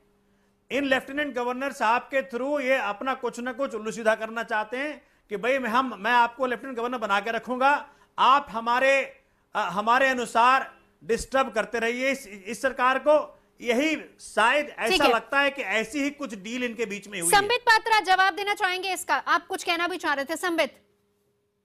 इन लेफ्टिनेंट गवर्नर साहब के थ्रू ये अपना कुछ ना कुछ उल्लू सीधा करना चाहते हैं कि भाई मैं आपको लेफ्टिनेंट गवर्नर बना के रखूंगा, आप हमारे अनुसार डिस्टर्ब करते रहिए इस सरकार को। यही शायद ऐसा लगता है कि ऐसी ही कुछ डील इनके बीच में हुई है। संबित पात्रा जवाब देना चाहेंगे इसका? आप कुछ कहना भी चाह रहे थे संबित।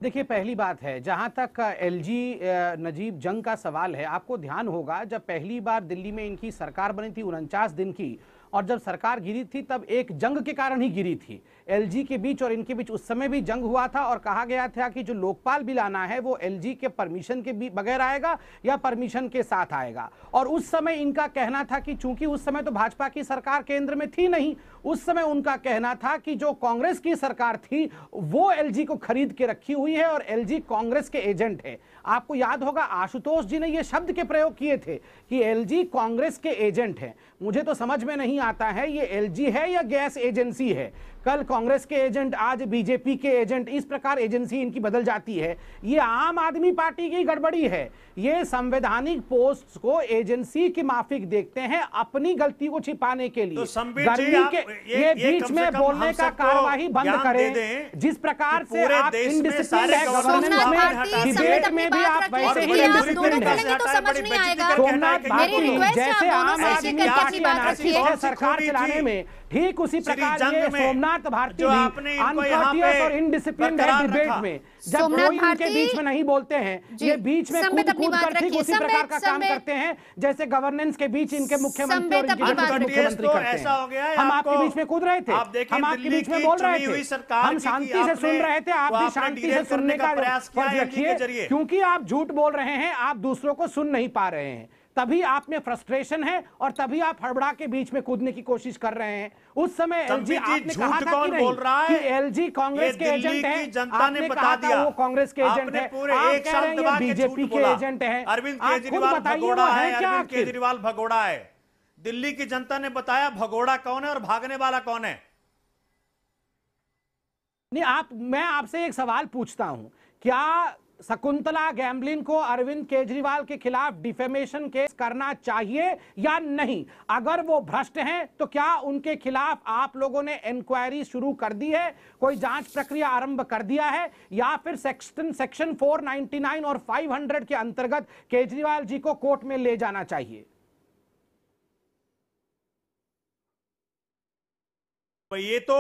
देखिए, पहली बात है, जहां तक एलजी नजीब जंग का सवाल है, आपको ध्यान होगा जब पहली बार दिल्ली में इनकी सरकार बनी थी 49 दिन की, और जब सरकार गिरी थी तब एक जंग के कारण ही गिरी थी। एलजी के बीच और इनके बीच उस समय भी जंग हुआ था और कहा गया था कि जो लोकपाल बिल आना है वो एलजी के परमिशन के बगैर आएगा या परमिशन के साथ आएगा। और उस समय इनका कहना था कि चूंकि उस समय तो भाजपा की सरकार केंद्र में थी नहीं, उस समय उनका कहना था कि जो कांग्रेस की सरकार थी वो एलजी को खरीद के रखी हुई है और एलजी कांग्रेस के एजेंट है। आपको याद होगा आशुतोष जी ने ये शब्द के प्रयोग किए थे कि एलजी कांग्रेस के एजेंट है। मुझे तो समझ में नहीं आता है ये एलजी है या गैस एजेंसी है। कल कांग्रेस के एजेंट, आज बीजेपी के एजेंट, इस प्रकार एजेंसी इनकी बदल जाती है। ये आम आदमी पार्टी की गड़बड़ी है। ये संवैधानिक पोस्ट को एजेंसी की माफिक देखते हैं अपनी गलती को छिपाने के लिए। तो गर्मी के ये बीच में बोलने का कार्यवाही बंद करें। जिस प्रकार से आप इंडिसिप्लिन है गवर्नेंस में, डिबेट में भी आप वैसे ही इंडिसिप्लिन है। सोमनाथ भारती जैसे आम आदमी पार्टी अनार्किस्ट है सरकार चलाने में, ठीक उसी प्रकार ये सोमनाथ भारती भी अनकॉर्टियस और इनडिसिप्लिन है डिबेट में। जब कोई इनके बीच में नहीं बोलते हैं, ये बीच में कूद कर ठीक उसी प्रकार का काम करते हैं जैसे गवर्नेंस के बीच इनके मुख्यमंत्री और इनके मुख्यमंत्री करते हैं। हम आपके बीच में कूद रहे थे, हम आपके बीच में बोल रहे थे, हम शांति से सुन रहे थे, आप भी शांति से सुनने का फर्ज रखिए, क्योंकि आप झूठ बोल रहे हैं, आप दूसरों को सुन नहीं पा रहे हैं, तभी आप में फ्रस्ट्रेशन है और तभी आप हड़बड़ा के बीच में कूदने की कोशिश कर रहे हैं। उस समय एलजी आपने कहा था कि नहीं कि एलजी कांग्रेस के एजेंट है, आपने कहा था वो कांग्रेस के एजेंट है, आप कह रहे हैं बीजेपी के एजेंट है। अरविंद केजरीवाल भगोड़ा है, अरविंद केजरीवाल भगोड़ा है। दिल्ली की जनता ने बताया भगोड़ा कौन है और भागने वाला कौन है। नहीं, मैं आपसे एक सवाल पूछता हूं, क्या शकुंतला गैम्बलिन को अरविंद केजरीवाल के खिलाफ डिफेमेशन केस करना चाहिए या नहीं? अगर वो भ्रष्ट हैं तो क्या उनके खिलाफ आप लोगों ने इंक्वायरी शुरू कर दी है, कोई जांच प्रक्रिया आरंभ कर दिया है, या फिर सेक्शन 499 और 500 के अंतर्गत केजरीवाल जी को कोर्ट में ले जाना चाहिए? ये तो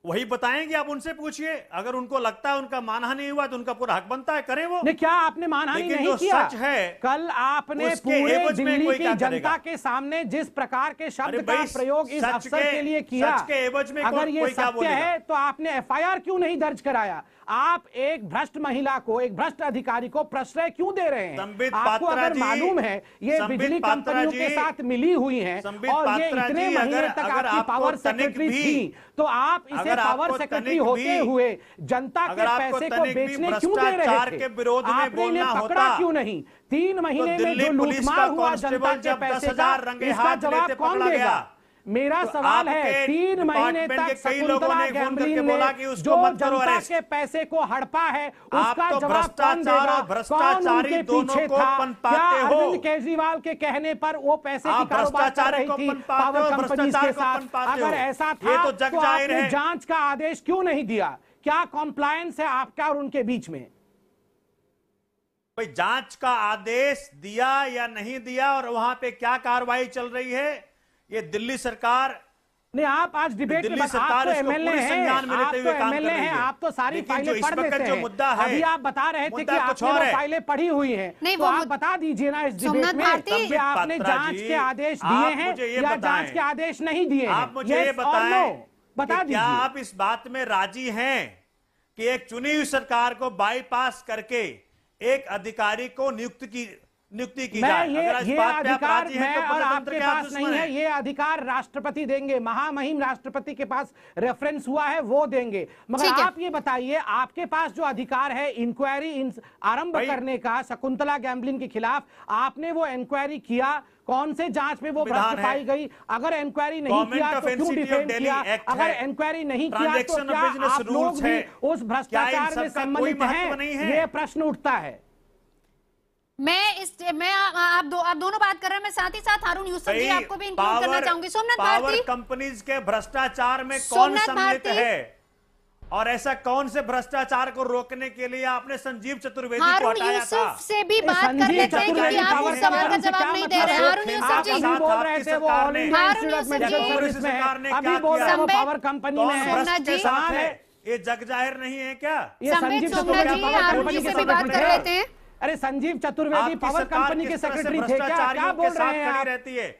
वही बताएंगे, आप उनसे पूछिए। अगर उनको लगता है उनका मानहानि हुआ तो उनका पूरा हक बनता है, करें वो। नहीं, क्या आपने मानहानि नहीं किया? सच है, कल आपने पूरे दिल्ली की जनता के सामने जिस प्रकार के शब्द का प्रयोग इस अफसर के लिए किया, सच के एवज में अगर ये सत्य है तो आपने एफआईआर क्यों नहीं दर्ज कराया? आप एक भ्रष्ट महिला को, एक भ्रष्ट अधिकारी को प्रश्रय क्यों दे रहे हैं? आपको अगर मालूम है ये बिजली कंपनियों के साथ मिली हुई हैं और ये इतने महीने तक आपकी पावर सेक्रेटरी थी, तो आप इसे पावर सेक्रेटरी होते हुए जनता के पैसे को बेचने क्यों दे रहे थे? आपने इन्हें पकड़ा क्यों नहीं? 3 महीने में जो लूटमार हुआ जनता के पैसे का, इसका जवाब कौन देगा? मेरा सवाल है, 3 महीने तक शकुंतला गैम्बलिन ने जो जनता के पैसे को हड़पा है, उसका जवाब कौन देगा? कौन उनके पीछे था? क्या अरविंद केजरीवाल के कहने पर वो पैसे की कारोबार कर रही थी पावर कंपनीज के साथ? अगर ऐसा था तो आपने जांच का आदेश क्यों नहीं दिया? क्या कॉम्प्लायंस है आपका और उनके बीच में? भाई, जांच का आदेश दिया या नहीं दिया और वहां पे क्या कार्रवाई चल रही है, ये दिल्ली सरकार नहीं। आप आज डिबेट में, आप तो एमएलए हैं, आप तो सारी फाइलें पढ़ लेते हैं। मुद्दा है, अभी आप बता रहे थे कि आपने वो फाइलें पढ़ी हुई हैं, तो आप बता दीजिए ना इस डिबेट में कि आपने जांच के आदेश दिए हैं या जांच के आदेश नहीं दिए हैं? आप मुझे ये बताएं, बता दीजिए, क्या आप इस बात में राजी हैं कि एक चुनी हुई सरकार को बाईपास करके एक अधिकारी को नियुक्ति की जाए? ये अधिकार मैं और आपके पास नहीं है, ये अधिकार राष्ट्रपति देंगे, महामहिम राष्ट्रपति के पास रेफरेंस हुआ है, वो देंगे। मगर आप ये बताइए, आपके पास जो अधिकार है इंक्वायरी आरंभ करने का शकुंतला गैम्बलिन के खिलाफ, आपने वो इंक्वायरी किया? कौन से जांच में वो भ्रष्ट पाई गई? अगर इंक्वायरी नहीं किया तो क्यों डिफेम किया? अगर इंक्वायरी नहीं किया तो क्या आप लोग भी उस भ्रष्टाचार में सम्मिलित हैं? ये प्रश्न उठता है। आप दोनों बात कर रहे हैं, मैं साथ ही साथ हारून यूसुफ जी आपको भी इंक्लूड करना चाहूंगी। सोमनाथ भारती, पावर कंपनीज के भ्रष्टाचार में कौन सम्मिलित है और ऐसा कौन से भ्रष्टाचार को रोकने के लिए आपने संजीव चतुर्वेदी को हटाया था? यूसुफ से भी बात कर लेते हैं क्योंकि आप उस सवाल का जवाब नहीं दे रहे। हारून यूसुफ जी बोल रहे थे वो all India institute of medical service में है, अभी बोल रहे हैं वो पावर कंपनी में है। ये जग जाहिर नहीं है क्या? ये संजीव चतुर्वेदी पावर कंपनी के बात कर लेते हैं। अरे संजीव चतुर्वेदी पावर कंपनी के सेक्रेटरी थे क्या बोल रहे हैं आप?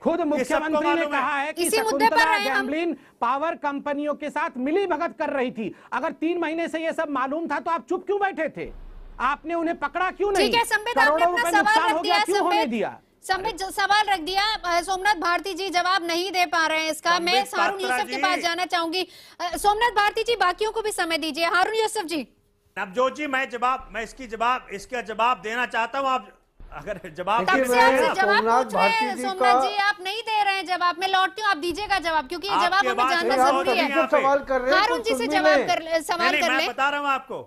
खुद मुख्यमंत्री ने कहा है कि शकुंतला गैम्बलिन पावर कंपनियों के साथ मिली भगत कर रही थी। अगर 3 महीने से ये सब मालूम था तो आप चुप क्यों बैठे थे? आपने उन्हें पकड़ा क्यों नहीं? ठीक है संबित, आपने अपना सवाल रख दिया। क्यों होने दिया? संबित सवाल रख दिया। सोमनाथ भारती जी जवाब नहीं दे पा रहे हैं इसका। मैं हारून यूसुफ के पास जाना चाहूंगी। सोमनाथ भारती जी बाकियों को भी समय दीजिए। हारून यूसुफ जी। नवजोत जी, मैं इसका जवाब देना चाहता हूं। आप अगर जवाब जवाब पूछ रहे हैं सोमनाथ जी, आप नहीं दे रहे हैं जवाब। मैं लौटती हूँ, आप दीजिएगा जवाब, क्योंकि ये जवाब हमें जानना जरूरी है। हारून जी से सवाल कर ले। बता रहा हूँ आपको।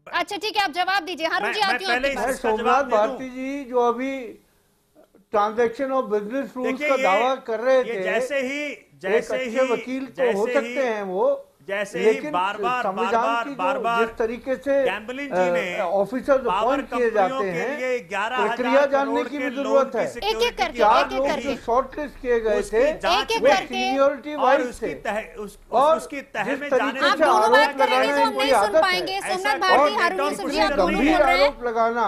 अच्छा ठीक है, आप जवाब दीजिए। हारून जी आती हूँ। सोमनाथ भारती जी जो अभी ट्रांजैक्शन ऑफ बिजनेस रूल्स का दावा कर रहे थे, जैसे ही वकील तो हो सकते हैं वो, जैसे ही बार बार जिस तरीके से गैम्बलिन जी ने ऑफिसर्स अपॉइंट किए जाते हैं, प्रक्रिया जानने की भी जरूरत है। एक-एक करके 4 लोग जो शॉर्टलिस्ट किए गए थे वो सीनियरिटी वाइज थे और उसकी तह में जाने से आरोप लगाने की आदत है। गंभीर आरोप लगाना।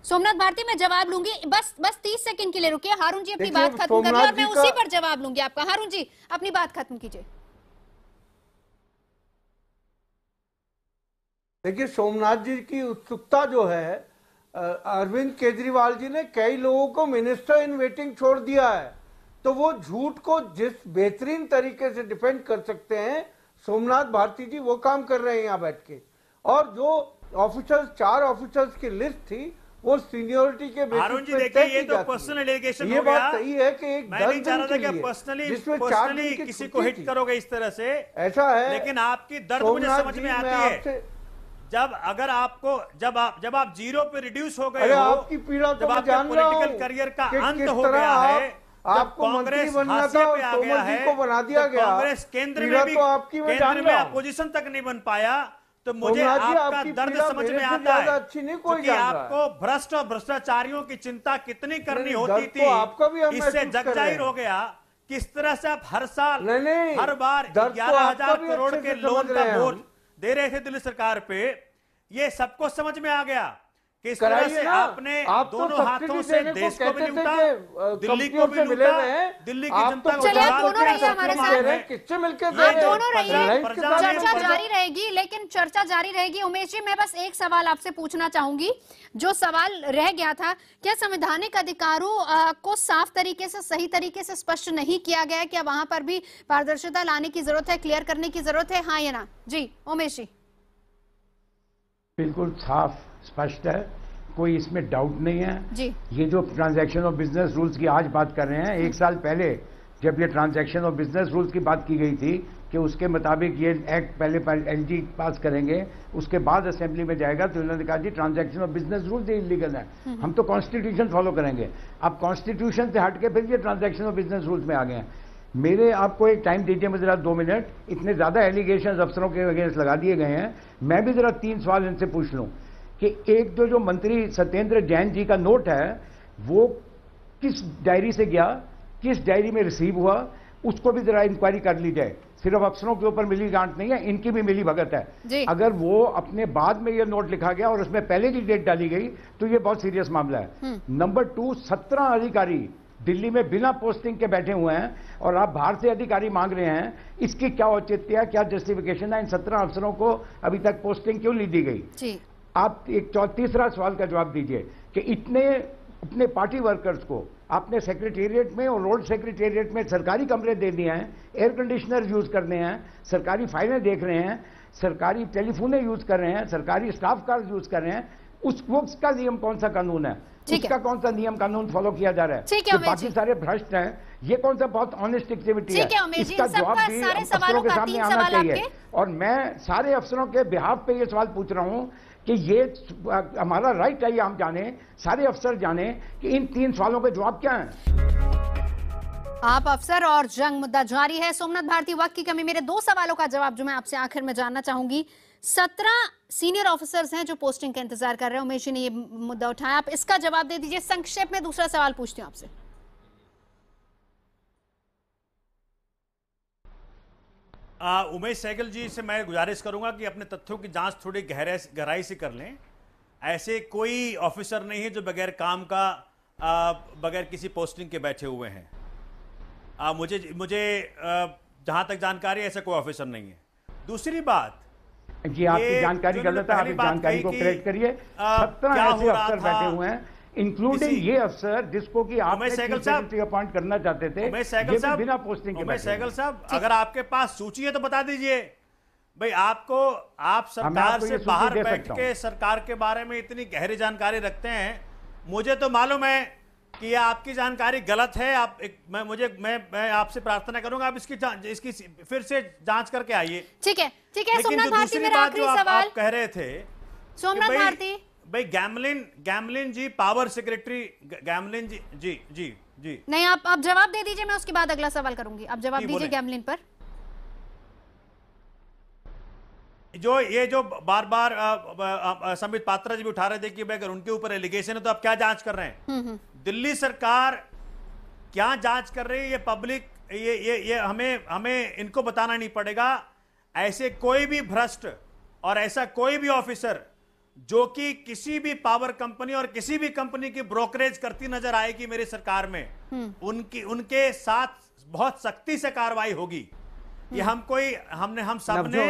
सोमनाथ भारती, मैं जवाब लूंगी, बस 30 सेकंड के लिए रुकिए। हारून जी अपनी बात खत्म कर ले और मैं उसी पर जवाब लूंगी आपका। हारून जी अपनी बात खत्म कीजिए। देखिए, सोमनाथ जी की उत्सुकता जो है, अरविंद केजरीवाल जी ने कई लोगों को मिनिस्टर इन वेटिंग छोड़ दिया है, तो वो झूठ को जिस बेहतरीन तरीके से डिफेंड कर सकते हैं, सोमनाथ भारती जी वो काम कर रहे हैं यहाँ बैठ के। और जो ऑफिसर्स, 4 ऑफिसर्स की लिस्ट थी वो सीनियोरिटी के अरुण जी देखिए, ये तो पर्सनल एलिगेशन हो गया। ये बात सही है कि एक मैं नहीं चाह रहा था कि पर्सनली किसी को हिट करोगे इस तरह से, ऐसा है। लेकिन आपकी दर्द मुझे समझ में आती है। जब अगर आपको जब आप जीरो पे रिड्यूस हो गए हो, आपकी पीड़ा तो मैं जान रहा हूं, पॉलिटिकल करियर का अंत हो गया है, आपको मंत्री बनना था और तोमर जी को बना दिया गया, कांग्रेस केंद्र में अपोजिशन तक नहीं बन पाया, तो मुझे आपका दर्द समझ में आता है। अच्छी नहीं कोई कि आपको भ्रष्ट और भ्रष्टाचारियों की चिंता कितनी करनी होती थी, इससे जग जाहिर हो गया किस तरह से आप हर साल हर बार 11,000 करोड़ के लोन का बोझ दे रहे थे दिल्ली सरकार पे। ये सबको समझ में आ गया किस तरह से आपने दोनों हाथों से देश को भी लूटा, दिल्ली को भी लूटा, दिल्ली की जनता को दोनों रहिए हमारे साथ, किससे मिलकर दोनों रहिए, चर्चा जारी रहेगी, लेकिन चर्चा जारी रहेगी। उमेश जी, मैं बस एक सवाल आपसे पूछना चाहूंगी, जो सवाल रह गया था, क्या संवैधानिक अधिकारों को साफ तरीके से, सही तरीके से स्पष्ट नहीं किया गया? क्या वहां पर भी पारदर्शिता लाने की जरूरत है, क्लियर करने की जरूरत है, हाँ या ना? जी उमेश जी। बिल्कुल साफ स्पष्ट है, कोई इसमें डाउट नहीं है जी। ये जो ट्रांजैक्शन ऑफ बिजनेस रूल्स की आज बात कर रहे हैं, एक साल पहले जब ये ट्रांजैक्शन ऑफ बिजनेस रूल्स की बात की गई थी कि उसके मुताबिक ये एक्ट पहले एलजी पास करेंगे, उसके बाद असेंबली में जाएगा, तो उन्होंने कहा जी transaction of business rules illegal है, हम तो कॉन्स्टिट्यूशन फॉलो करेंगे। अब कॉन्स्टिट्यूशन से हट के फिर ये ट्रांजैक्शन ऑफ बिजनेस रूल्स में आ गए हैं। मेरे आपको एक टाइम दीजिए, मैं जरा 2 मिनट, इतने ज्यादा एलिगेशन अफसरों के अगेंस्ट लगा दिए गए हैं, मैं भी जरा 3 सवाल इनसे पूछ लूं कि एक जो मंत्री सत्येंद्र जैन जी का नोट है, वो किस डायरी से गया, किस डायरी में रिसीव हुआ, उसको भी जरा इंक्वायरी कर ली जाए। सिर्फ अफसरों के ऊपर मिली गांठ नहीं है, इनकी भी मिली भगत है। अगर वो अपने बाद में ये नोट लिखा गया और उसमें पहले की डेट डाली गई तो ये बहुत सीरियस मामला है। नंबर 2, 17 अधिकारी दिल्ली में बिना पोस्टिंग के बैठे हुए हैं और आप बाहर से अधिकारी मांग रहे हैं, इसकी क्या औचित्य है, क्या जस्टिफिकेशन है? इन 17 अफसरों को अभी तक पोस्टिंग क्यों नहीं दी गई? आप एक तीसरा सवाल का जवाब दीजिए कि इतने अपने पार्टी वर्कर्स को आपने सेक्रेटेरिएट में और रोड सेक्रेटेरिएट में सरकारी कमरे दे दिए हैं, एयर कंडीशनर यूज करने हैं, सरकारी फाइलें देख रहे हैं, सरकारी टेलीफोने यूज कर रहे हैं, सरकारी स्टाफ कार्ड यूज कर रहे हैं, उसका नियम कौन सा कानून है, उसका कौन सा नियम कानून फॉलो किया जा रहा है? तो बाकी सारे भ्रष्ट हैं, ये कौन सा बहुत ऑनेस्ट एक्टिविटी है? इसका जवाब भी अफसरों के सामने आना चाहिए। और मैं सारे अफसरों के बिहाफ पे ये सवाल पूछ रहा हूं कि ये हमारा राइट है, ये हम जाने, सारे अफसर जाने कि इन 3 सवालों के जवाब क्या हैं। आप अफसर और जंग मुद्दा जारी है। सोमनाथ भारती, वक्त की कमी, मेरे 2 सवालों का जवाब जो मैं आपसे आखिर में जानना चाहूंगी। 17 सीनियर ऑफिसर्स हैं जो पोस्टिंग का इंतजार कर रहे हैं, उमेश जी ने ये मुद्दा उठाया, आप इसका जवाब दे दीजिए। संक्षेप में दूसरा सवाल पूछती हूं आपसे। उमेश सहगल जी से मैं गुजारिश करूंगा कि अपने तथ्यों की जांच थोड़ी गहराई से कर लें। ऐसे कोई ऑफिसर नहीं है जो बगैर काम का, बगैर किसी पोस्टिंग के बैठे हुए हैं। मुझे जहां तक जानकारी है, ऐसा कोई ऑफिसर नहीं है। दूसरी बात, जी आपकी जानकारी गलत है, आप इस जानकारी को करेक्ट करिए। 17 ऐसे अफसर बैठे हुए हैं, इंक्लूडिंग ये अफसर जिसको कि आप सेक्रेटरी अपॉइंट करना चाहते थे, ये बिना पोस्टिंग के। सहगल साहब, अगर आपके पास सूची है तो बता दीजिए भाई। आप सरकार से बाहर बैठ के सरकार के बारे में इतनी गहरी जानकारी रखते हैं, मुझे तो मालूम है कि ये आपकी जानकारी गलत है। मैं आपसे प्रार्थना करूंगा आप इसकी फिर से जांच करके आइए। ठीक है सोमनाथ भारती, मेरा आखिरी सवाल। आप कह रहे थे सोमनाथ भारती भाई, गैमलिन जी पावर सेक्रेटरी, गैमलिन जी नहीं, आप जवाब दे दीजिए, मैं उसके बाद अगला सवाल करूंगी। आप जवाब दीजिए गैमलिन पर। जो बार बार संबित पात्रा जी भी उठा रहे थे कि अगर उनके ऊपर एलिगेशन है तो आप क्या जांच कर रहे हैं? दिल्ली सरकार क्या जांच कर रही है, ये पब्लिक, ये हमें इनको बताना नहीं पड़ेगा। ऐसे कोई भी भ्रष्ट और ऐसा कोई भी ऑफिसर जो कि किसी भी पावर कंपनी और किसी भी कंपनी की ब्रोकरेज करती नजर आएगी मेरी सरकार में, उनके साथ बहुत सख्ती से कार्रवाई होगी। ये हम सबने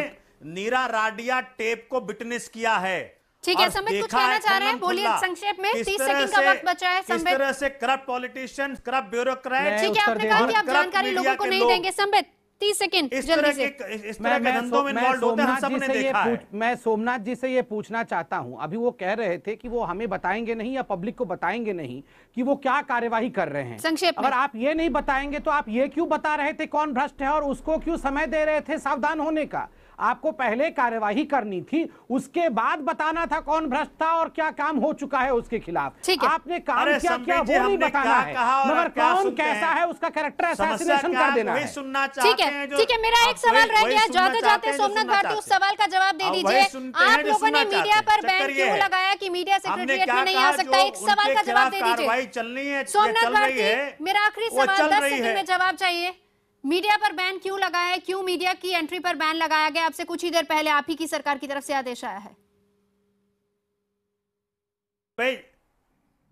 नीरा राडिया टेप को विटनेस किया है। ठीक है, संबित कुछ कहना चाह रहे हैं, बोलिए संक्षेप में, 30 सेकंड का वक्त बचा है। किस तरह से करप्ट पॉलिटिशियन, करप्ट ब्यूरोक्रेट, ठीक है, आपने कहा कि आप जानकारी लोगों को नहीं देंगे। संबित 30 सेकंड इस जल्दी तरह से। के धंधों में इन्वॉल्व होते हैं, हम सबने देखा है। मैं सोमनाथ जी से ये पूछना चाहता हूं, अभी वो कह रहे थे कि वो हमें बताएंगे नहीं या पब्लिक को बताएंगे नहीं कि वो क्या कार्यवाही कर रहे हैं। संक्षेप में। अगर आप ये नहीं बताएंगे तो आप ये क्यों बता रहे थे कौन भ्रष्ट है और उसको क्यों समय दे रहे थे सावधान होने का? आपको पहले कार्यवाही करनी थी, उसके बाद बताना था कौन भ्रष्ट था और क्या काम हो चुका है उसके खिलाफ। आपने काम क्या किया वो नहीं बताना है, मगर कौन कैसा है उसका कैरेक्टर असैसिनेशन कर देना है। ठीक है, ठीक है। मेरा एक सवाल रह गया, जाते जाते सोमनाथ भारती उस सवाल का जवाब दे दीजिए। आप लोगों ने मीडिया पर बैन क्यों लगाया कि मीडिया सेक्रेटरिएट में नहीं आ सकता? एक सवाल का जवाब दे दीजिए सोमनाथ भारती। मेरा आखिरी सवाल 10 सेकंड में जवाब चाहिए। मीडिया पर बैन क्यों लगाया है? क्यों मीडिया की एंट्री पर बैन लगाया गया? आपसे कुछ ही देर पहले आप ही की सरकार की तरफ से आदेश आया है।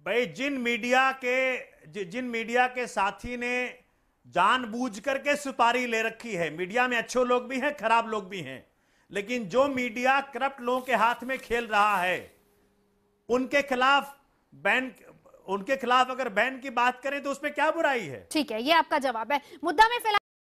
भाई जिन मीडिया के साथी ने जानबूझ करके सुपारी ले रखी है, मीडिया में अच्छे लोग भी हैं, खराब लोग भी हैं, लेकिन जो मीडिया करप्ट लोगों के हाथ में खेल रहा है उनके खिलाफ अगर बैन की बात करें तो उसमें क्या बुराई है? ठीक है, ये आपका जवाब है। मुद्दा में